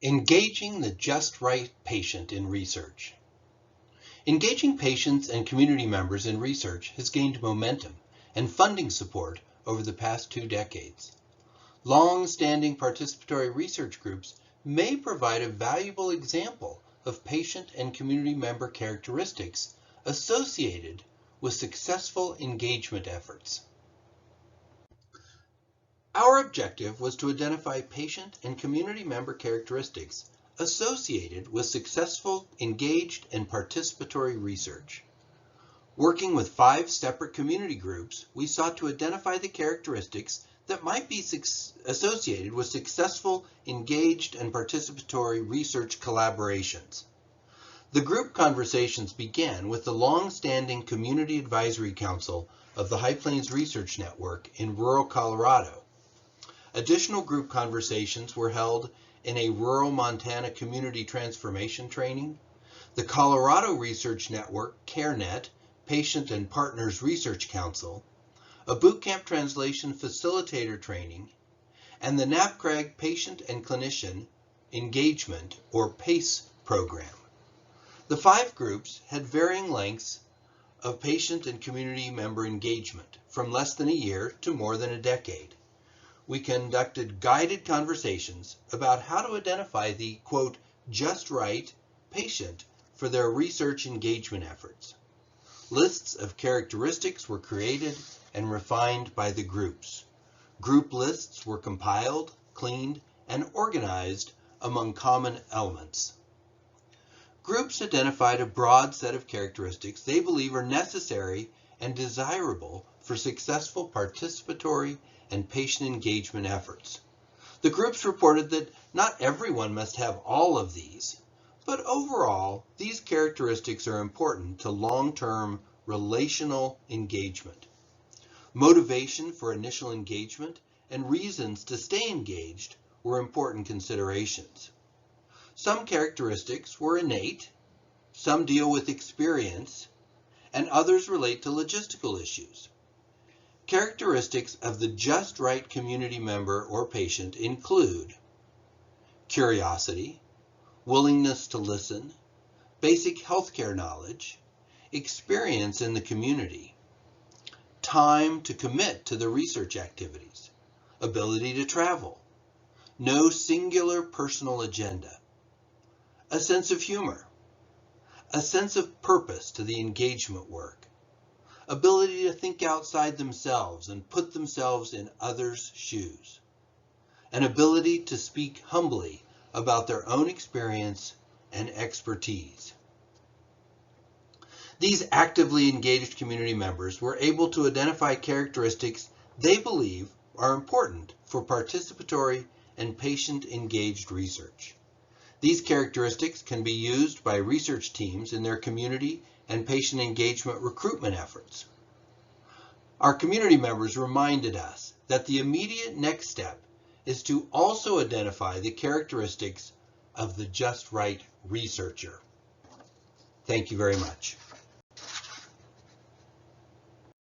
Engaging the just right patient in research. Engaging patients and community members in research has gained momentum and funding support over the past 2 decades. Long-standing participatory research groups may provide a valuable example of patient and community member characteristics associated with successful engagement efforts. Our objective was to identify patient and community member characteristics associated with successful, engaged, and participatory research. Working with 5 separate community groups, we sought to identify the characteristics that might be associated with successful, engaged, and participatory research collaborations. The group conversations began with the long-standing Community Advisory Council of the High Plains Research Network in rural Colorado. Additional group conversations were held in a rural Montana community transformation training, the Colorado Research Network CareNet Patient and Partners Research Council, a bootcamp translation facilitator training, and the NAPCRAG Patient and Clinician Engagement or PACE program. The 5 groups had varying lengths of patient and community member engagement, from less than a year to more than a decade. We conducted guided conversations about how to identify the, quote, just right patient for their research engagement efforts. Lists of characteristics were created and refined by the groups. Group lists were compiled, cleaned, and organized among common elements. Groups identified a broad set of characteristics they believe are necessary and desirable for successful participatory and patient engagement efforts. The groups reported that not everyone must have all of these, but overall, these characteristics are important to long-term relational engagement. Motivation for initial engagement and reasons to stay engaged were important considerations. Some characteristics were innate, some deal with experience, and others relate to logistical issues. Characteristics of the just right community member or patient include curiosity, willingness to listen, basic healthcare knowledge, experience in the community, time to commit to the research activities, ability to travel, no singular personal agenda, a sense of humor, a sense of purpose to the engagement work, ability to think outside themselves and put themselves in others' shoes, an ability to speak humbly about their own experience and expertise. These actively engaged community members were able to identify characteristics they believe are important for participatory and patient-engaged research. These characteristics can be used by research teams in their community and patient engagement recruitment efforts. Our community members reminded us that the immediate next step is to also identify the characteristics of the just right researcher. Thank you very much.